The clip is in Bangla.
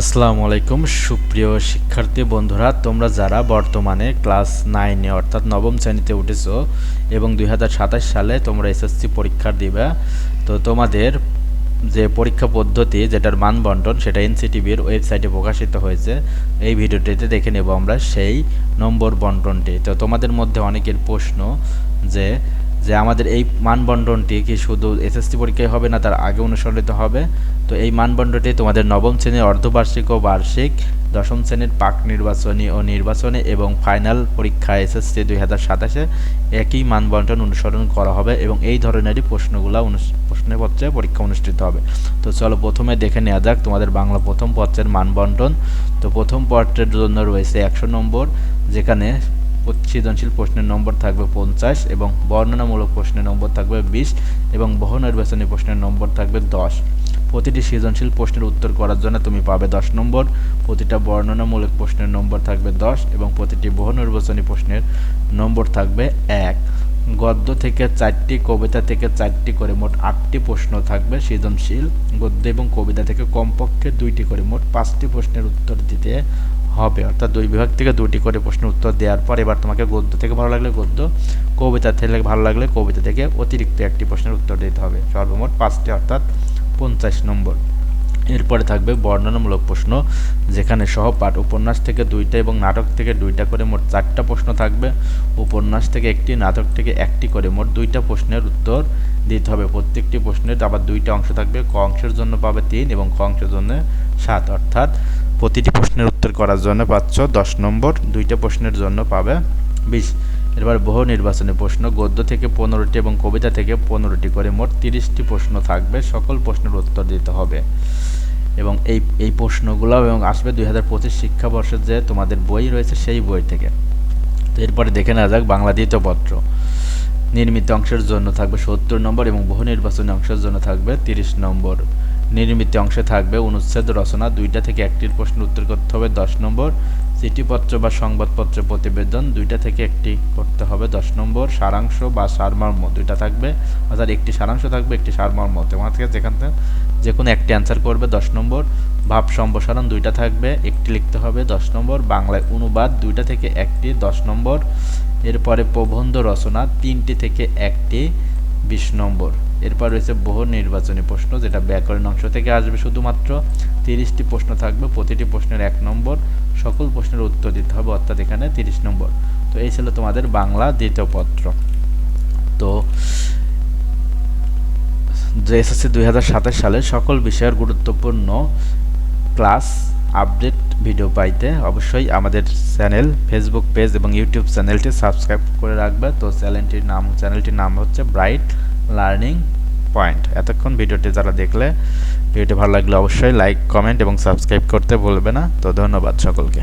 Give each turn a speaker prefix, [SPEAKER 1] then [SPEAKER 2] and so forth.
[SPEAKER 1] আসসালামু আলাইকুম সুপ্রিয় শিক্ষার্থী বন্ধুরা, তোমরা যারা বর্তমানে ক্লাস 9-এ অর্থাৎ নবম শ্রেণীতে উঠেছো এবং 2027 সালে তোমরা এসএসসি পরীক্ষা দিবে, তো তোমাদের যে পরীক্ষা পদ্ধতি যেটার মান বন্টন সেটা এনসিটিবির ওয়েবসাইটে প্রকাশিত হয়েছে। এই ভিডিওটিতে দেখে নেব আমরা সেই নম্বর বন্টনটি। তো তোমাদের মধ্যে অনেকের প্রশ্ন যে যে আমাদের এই মানবন্টনটি কি শুধু এসএসসি পরীক্ষায় হবে না, তার আগে অনুসরণিত হবে। তো এই মানবন্টনটি তোমাদের নবম শ্রেণীর অর্ধবার্ষিক ও বার্ষিক, দশম শ্রেণীর পাক নির্বাচনী ও নির্বাচনে এবং ফাইনাল পরীক্ষা এসএসসি 2027-এ একই মানবন্টন অনুসরণ করা হবে এবং এই ধরনেরই প্রশ্নগুলো প্রশ্নপত্রে পরীক্ষা অনুষ্ঠিত হবে। তো চলো প্রথমে দেখে নেওয়া যাক তোমাদের বাংলা প্রথম পত্রের মানবন্টন। তো প্রথম পত্রের জন্য রয়েছে 100 নম্বর, যেখানে সৃজনশীল প্রশ্নের নম্বর থাকবে 50 এবং বর্ণনামূলক প্রশ্নের নম্বর থাকবে 20 এবং বহু নির্বাচনী প্রশ্নের নম্বর থাকবে 10। প্রতিটি সৃজনশীল প্রশ্নের উত্তর করার জন্য তুমি পাবে 10 নম্বর, প্রতিটা বর্ণনামূলক প্রশ্নের নম্বর থাকবে 10 এবং প্রতিটি বহু নির্বাচনী প্রশ্নের নম্বর থাকবে 1। গদ্য থেকে 4টি, কবিতা থেকে 4টি করে মোট 8টি প্রশ্ন থাকবে সৃজনশীল। গদ্য এবং কবিতা থেকে কমপক্ষে 2টি করে মোট 5টি প্রশ্নের উত্তর দিতে হবে, অর্থাৎ 2 বিভাগ থেকে 2টি করে প্রশ্নের উত্তর দেওয়ার পর এবার তোমাকে গদ্য থেকে ভালো লাগলে গদ্য, কবিতা থেকে ভালো লাগলে কবিতা থেকে অতিরিক্ত একটি প্রশ্নের উত্তর দিতে হবে, সর্বমোট 5টি অর্থাৎ 50 নম্বর। এরপরে থাকবে বর্ণনামূলক প্রশ্ন, যেখানে সহপাঠ উপন্যাস থেকে 2টা এবং নাটক থেকে 2টা করে মোট 4টা প্রশ্ন থাকবে। উপন্যাস থেকে 1টি, নাটক থেকে 1টি করে মোট 2টা প্রশ্নের উত্তর দিতে হবে। প্রত্যেকটি প্রশ্নের আবার 2টা অংশ থাকবে, ক অংশের জন্য পাবে 3 এবং খ অংশের জন্য 7, অর্থাৎ প্রতিটি প্রশ্নের উত্তর করার জন্য পাচ্ছ 10 নম্বর, 2টা প্রশ্নের জন্য পাবে 20। এবার বহু নির্বাচনী প্রশ্ন, গদ্য থেকে 15টি এবং কবিতা থেকে 15টি করে মোট 30টি প্রশ্ন থাকবে, সকল প্রশ্নের উত্তর দিতে হবে এবং এই প্রশ্নগুলো এবং আসবে 2025 শিক্ষাবর্ষের যে তোমাদের বই রয়েছে সেই বই থেকে। তো এরপরে দেখে নেওয়া যাক বাংলা দ্বিতীয় পত্র। নির্মিত অংশের জন্য থাকবে 70 নম্বর এবং বহু নির্বাচনী অংশের জন্য থাকবে 30 নম্বর। নির্মিত অংশে থাকবে অনুচ্ছেদ রচনা, 2টা থেকে 1টির প্রশ্ন উত্তর করতে হবে 10 নম্বর। চিঠিপত্র বা সংবাদপত্র প্রতিবেদন, 2টা থেকে 1টি করতে হবে 10 নম্বর। সারাংশ বা সারমর্ম 2টা থাকবে, অর্থাৎ একটি সারাংশ থাকবে, একটি সারমর্ম, তোমার থেকে যেখান থেকে যে কোনো একটি অ্যান্সার করবে 10 নম্বর। ভাব সম্প্রসারণ 2টা থাকবে, একটি লিখতে হবে 10 নম্বর। বাংলায় অনুবাদ 2টা থেকে 1টি 10 নম্বর। এরপরে প্রবন্ধ রচনা 3টি থেকে 1টি 20 নম্বর। এরপর রয়েছে বহু নির্বাচনী প্রশ্ন, যেটা ব্যাকরণ অংশ থেকে আসবে শুধুমাত্র 30টি প্রশ্ন থাকবে, প্রতিটি প্রশ্নের 1 নম্বর, সকল প্রশ্নের উত্তর দিতে হবে, অর্থাৎ এখানে 30 নম্বর। তো এই ছিল তোমাদের বাংলা দ্বিতীয় পত্র। তো যে এসএসসি 2027 সালে সকল বিষয়ের গুরুত্বপূর্ণ ক্লাস আপডেট ভিডিও পাইতে অবশ্যই আমাদের চ্যানেল, ফেসবুক পেজ এবং ইউটিউব চ্যানেলটি সাবস্ক্রাইব করে রাখবে। তো চ্যানেলটির নাম হচ্ছে ব্রাইট লার্নিং পয়েন্ট। এতক্ষণ ভিডিওটি যারা দেখলে, ভিডিওটি ভালো লাগলে অবশ্যই লাইক, কমেন্ট এবং সাবস্ক্রাইব করতে ভুলবে না। তো ধন্যবাদ সকলকে।